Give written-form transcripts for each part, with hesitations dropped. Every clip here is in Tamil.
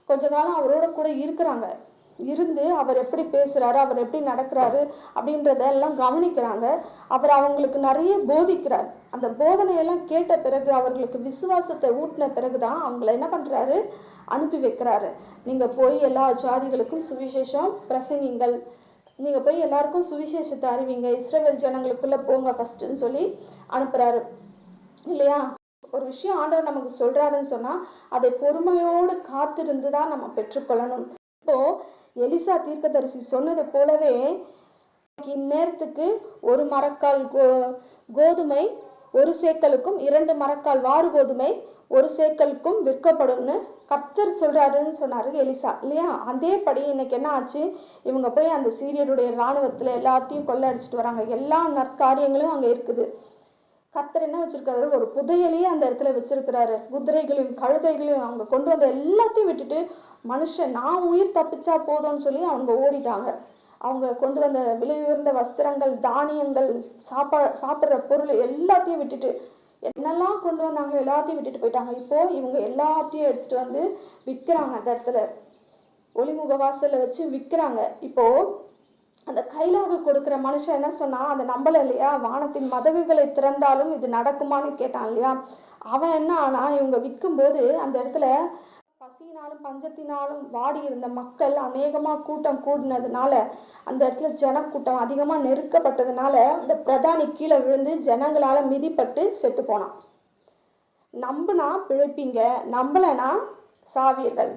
கொஞ்ச காலம் அவரோட கூட இருக்கிறாங்க. இருந்து அவர் எப்படி பேசுறாரு, அவர் எப்படி நடக்கிறாரு அப்படின்றதெல்லாம் கவனிக்கிறாங்க. அவர் அவங்களுக்கு நிறைய போதிக்கிறார். அந்த போதனையெல்லாம் கேட்ட பிறகு அவர்களுக்கு விசுவாசத்தை ஊட்டின பிறகுதான் அவங்கள என்ன பண்றாரு, அனுப்பி வைக்கிறாரு. நீங்க போய் எல்லா ஜாதிகளுக்கும் சுவிசேஷம் பிரசங்கிங்கள், நீங்க போய் எல்லாருக்கும் சுவிசேஷத்தை அறிவிங்க, இஸ்ரவேல் ஜனங்களுக்குள்ள போங்க ஃபர்ஸ்ட்ன்னு சொல்லி அனுப்புறாரு இல்லையா? ஒரு விஷயம் ஆண்டவர் நமக்கு சொல்றாருன்னு சொன்னா அதை பொறுமையோடு காத்திருந்து தான் நம்ம பெற்றுக்கொள்ளணும். இப்போ எலிசா தீர்க்கதரிசி சொன்னது போலவே இந்நேரத்துக்கு 1 மரக்கால் கோதுமை 1 சேக்கலுக்கும் 2 மரக்கால் வாறு கோதுமை 1 சேக்கலுக்கும் விற்கப்படும்னு கர்த்தர் சொல்றாருன்னு சொன்னாரு எலிசா இல்லையா? அதேபடி இன்னைக்கு என்ன ஆச்சு, இவங்க போய் அந்த சீரியருடைய இராணுவத்துல எல்லாத்தையும் கொள்ளடிச்சிட்டு வராங்க. எல்லா நற்காரியங்களும் அங்க இருக்குது. கர்த்தர் என்ன வச்சிருக்காரு, ஒரு புதையலையே அந்த இடத்துல வச்சிருக்கிறாரு. குதிரைகளையும் கழுதைகளையும் அவங்க கொண்டு வந்த எல்லாத்தையும் விட்டுட்டு மனுஷன் நான் உயிர் தப்பிச்சா போதும்னு சொல்லி அவங்க ஓடிட்டாங்க. அவங்க கொண்டு வந்த விலை உயர்ந்த வஸ்திரங்கள், தானியங்கள், சாப்பிட்ற பொருள் எல்லாத்தையும் விட்டுட்டு, என்னெல்லாம் கொண்டு வந்தாங்க எல்லாத்தையும் விட்டுட்டு போயிட்டாங்க. இப்போ இவங்க எல்லாத்தையும் எடுத்துட்டு வந்து விற்கிறாங்க. அந்த இடத்துல ஒளிமுக வாசல்ல வச்சு விற்கிறாங்க. இப்போ அந்த கைலாக கொடுக்குற மனுஷன் என்ன சொன்னா, அதை நம்பல இல்லையா? வானத்தின் மதகுகளை திறந்தாலும் இது நடக்குமான்னு கேட்டான் இல்லையா? அவன் என்ன ஆனா, இவங்க விற்கும்போது அந்த இடத்துல பசியினாலும் பஞ்சத்தினாலும் வாடி இருந்த மக்கள் அநேகமா கூட்டம் கூடினதுனால, அந்த இடத்துல ஜனக்கூட்டம் அதிகமா நெருக்கப்பட்டதுனால அந்த பிரதானி கீழே விழுந்து ஜனங்களால மிதிப்பட்டு செத்து போனான். நம்புனா பிழைப்பீங்க, நம்பலனா சாவீர்கள்.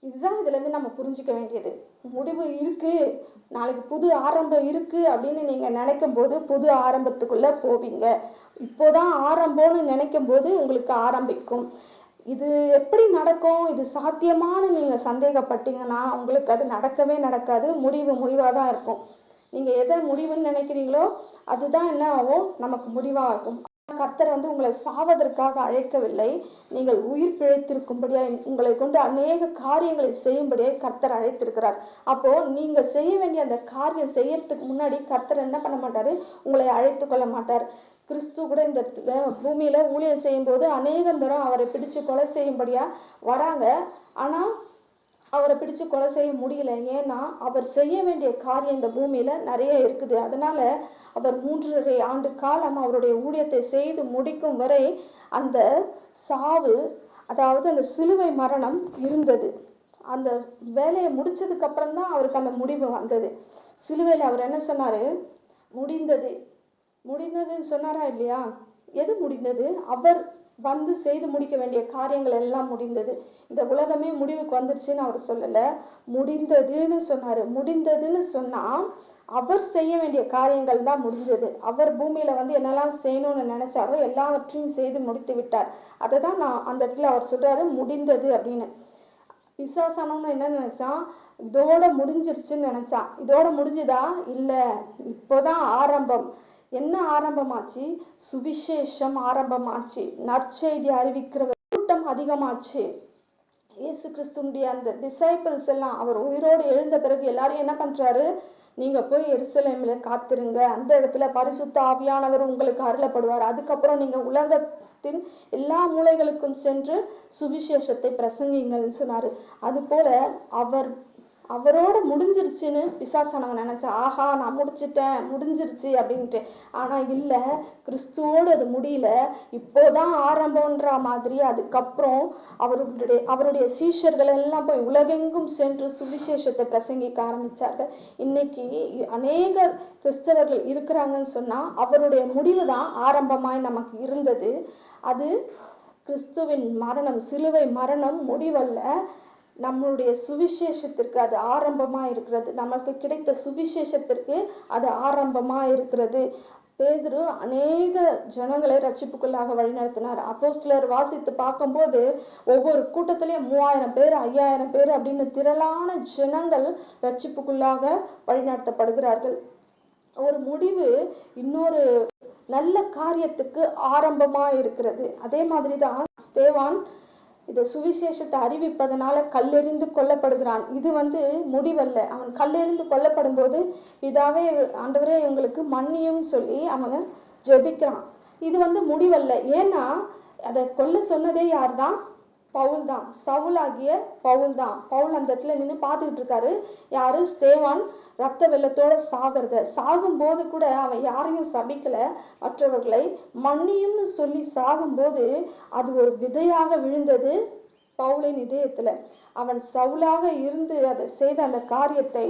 இதுதான் இதுல இருந்து நம்ம புரிஞ்சுக்க வேண்டியது. முடிவு இருக்கு, நாளைக்கு புது ஆரம்பம் இருக்கு அப்படின்னு நீங்க நினைக்கும் போது புது ஆரம்பத்துக்குள்ள போவீங்க. இப்போதான் ஆரம்பம்னு நினைக்கும் போது உங்களுக்கு ஆரம்பிக்கும். இது எப்படி நடக்கும், இது சாத்தியமான நீங்க சந்தேகப்பட்டீங்கன்னா உங்களுக்கு அது நடக்கவே நடக்காது. முடிவாக தான் இருக்கும். நீங்க எதை முடிவுன்னு நினைக்கிறீங்களோ அதுதான் என்ன ஆகும், நமக்கு முடிவாகும். கர்த்தர் உங்களை சாவதற்காக அழைக்கவில்லை, நீங்கள் உயிர் பிழைத்திருக்கும்படியாய் உங்களை கொண்டு அநேக காரியங்களை செய்யும்படியாய் கர்த்தர் அழைத்திருக்கிறார். அப்போ நீங்க செய்ய வேண்டிய அந்த காரியம் செய்யறதுக்கு முன்னாடி கர்த்தர் என்ன பண்ண மாட்டாரு, உங்களை அழைத்து கொள்ள மாட்டார். கிறிஸ்து கூட இந்த பூமியில ஊழியம் செய்யும் போது அநேகம் தரம் அவரை பிடிச்சு கொலை செய்யும்படியா வராங்க. ஆனா அவரை பிடிச்சு கொலை செய்ய முடியல. ஏன்னா அவர் செய்ய வேண்டிய காரியம் இந்த பூமியில நிறைய இருக்குது. அதனால அவர் 3.5 ஆண்டு காலம் அவருடைய ஊழியத்தை செய்து முடிக்கும் வரை அந்த சாவு, அதாவது அந்த சிலுவை மரணம் இருந்தது. அந்த வேலையை முடிச்சதுக்கு அப்புறம் தான் அவருக்கு அந்த முடிவு வந்தது. சிலுவையில் அவர் என்ன சொன்னாரு, முடிந்ததுன்னு சொன்னாரா இல்லையா? எது முடிந்தது? அவர் செய்து முடிக்க வேண்டிய காரியங்கள் எல்லாம் முடிந்தது. இந்த உலகமே முடிவுக்கு வந்துருச்சுன்னு அவர் சொல்லல, முடிந்ததுன்னு சொன்னாரு. முடிந்ததுன்னு சொன்னா அவர் செய்ய வேண்டிய காரியங்கள் தான் முடிஞ்சது. அவர் பூமியில என்னெல்லாம் செய்யணும்னு நினைச்சாரோ எல்லாவற்றையும் செய்து முடித்து விட்டார். அதை தான் நான் அந்த இடத்துல அவர் சொல்றாரு முடிந்தது அப்படின்னு. பிசாசானவங்க என்ன நினைச்சான், இதோட முடிஞ்சிருச்சுன்னு நினைச்சான். இதோட முடிஞ்சுதா? இல்லை, இப்போதான் ஆரம்பம். என்ன ஆரம்பமாச்சு? சுவிசேஷம் ஆரம்பமாச்சு. நற்செய்தி அறிவிக்கிற கூட்டம் அதிகமாச்சு. இயேசு கிறிஸ்துடைய அந்த டிசைபிள்ஸ் எல்லாம் அவர் உயிரோடு எழுந்த பிறகு எல்லாரும் என்ன பண்றாரு, நீங்க போய் எருசலேம்ல காத்திருங்க, அந்த இடத்துல பரிசுத்த ஆவியானவர் உங்களுக்கு அருளப்படுவார். அதுக்கப்புறம் நீங்க உலகத்தின் எல்லா மூலைகளுக்கும் சென்று சுவிசேஷத்தை பிரசங்கிங்கள்னு சொன்னாரு. அது போல அவரோட முடிஞ்சிருச்சுன்னு பிசாசானவன் நினைச்சா, ஆஹா நான் முடிஞ்சிருச்சு அப்படின்ட்டு. ஆனா இல்லை, கிறிஸ்துவோடு அது முடியல, இப்போதான் ஆரம்பம்ன்ற மாதிரி. அதுக்கப்புறம் அவருடைய சீஷர்கள் எல்லாம் போய் உலகெங்கும் சென்று சுவிசேஷத்தை பிரசங்கிக்க ஆரம்பிச்சார்கள். இன்னைக்கு அநேக கிறிஸ்தவர்கள் இருக்கிறாங்கன்னு சொன்னா அவருடைய முடிவு தான் ஆரம்பமாய் நமக்கு இருந்தது. அது கிறிஸ்துவின் மரணம், சிலுவை மரணம் முடிவல்ல, நம்மளுடைய சுவிசேஷத்திற்கு அது ஆரம்பமா இருக்கிறது. நமக்கு கிடைத்த சுவிசேஷத்திற்கு அது ஆரம்பமா இருக்கிறது. பேதுரு அநேக ஜனங்களை ரட்சிப்புக்குள்ளாக வழிநடத்தினார். அப்போஸ்தலர் வாசித்து பார்க்கும்போது ஒவ்வொரு கூட்டத்திலையும் 3000 பேர் 5000 பேர் அப்படின்னு திரளான ஜனங்கள் ரட்சிப்புக்குள்ளாக வழிநடத்தப்படுகிறார்கள். ஒரு முடிவு இன்னொரு நல்ல காரியத்துக்கு ஆரம்பமா இருக்கிறது. அதே மாதிரிதான் ஸ்தேவான் இதை சுவிசேஷத்தை அறிவிப்பதனால கல்லெறிந்து கொல்லப்படுகிறான். இது முடிவல்ல. அவன் கல்லெறிந்து கொல்லப்படும் போது பிதாவே ஆண்டவரே இவங்களுக்கு மன்னியும் சொல்லி அவன் ஜெபிக்கிறான். இது முடிவல்ல. ஏன்னா அதை கொல்ல சொன்னதே யார் தான்? பவுல் தான். சவுலாகிய பவுல் தான். பவுல் அந்த இடத்துல நின்று பார்த்துக்கிட்டு இருக்காரு. யாரு? ஸ்தேவான் ரத்த வெள்ளத்தோட சாகும்போது கூட அவன் யாரையும் சபிக்கல, மற்றவர்களை மன்னியும்னு சொல்லி சாகும்போது அது ஒரு விதையாக விழுந்தது பவுலின் இதயத்துல. அவன் சவுலாக இருந்து அதை செய்த அந்த காரியத்தை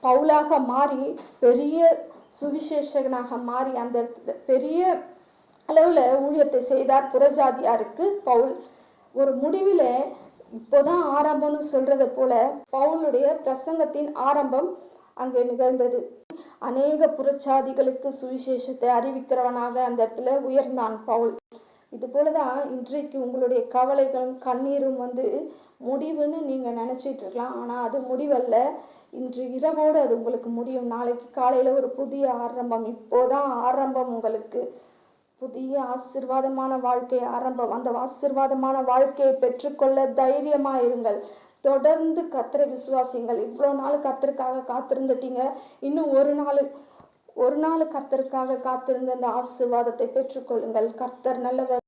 பவுலாக மாறி பெரிய சுவிசேஷகனாக மாறி அந்த இடத்துல பெரிய அளவுல ஊழியத்தை செய்தார் புறஜாதியாருக்கு பவுல். ஒரு முடிவில் இப்போதான் ஆரம்பம்னு சொல்றத போல பவுலுடைய பிரசங்கத்தின் ஆரம்பம் அங்கே நிகழ்ந்தது. அநேக புறச்சாதிகளுக்கு சுவிசேஷத்தை அறிவிக்கிறவனாக அந்த இடத்துல உயர்ந்தான் பவுல். இது போலதான் இன்றைக்கு உங்களுடைய கவலைகளும் கண்ணீரும் முடிவுன்னு நீங்க நினைச்சிட்டு இருக்கலாம். ஆனா அது முடிவல்ல. இன்று இரவோடு அது உங்களுக்கு முடியும். நாளைக்கு காலையில ஒரு புதிய ஆரம்பம். இப்போதான் ஆரம்பம். உங்களுக்கு புதிய ஆசீர்வாதமான வாழ்க்கை ஆரம்பம். அந்த ஆசீர்வாதமான வாழ்க்கையை பெற்றுக்கொள்ள தைரியமா இருங்கள். தொடர்ந்து கர்த்தரை விசுவாசிங்கள். இவ்வளோ நாள் கர்த்தருக்காக காத்திருந்துட்டீங்க. இன்னும் ஒரு நாள் கர்த்தருக்காக காத்திருந்த அந்த ஆசீர்வாதத்தை பெற்றுக்கொள்ளுங்கள். கர்த்தர் நல்லவர்.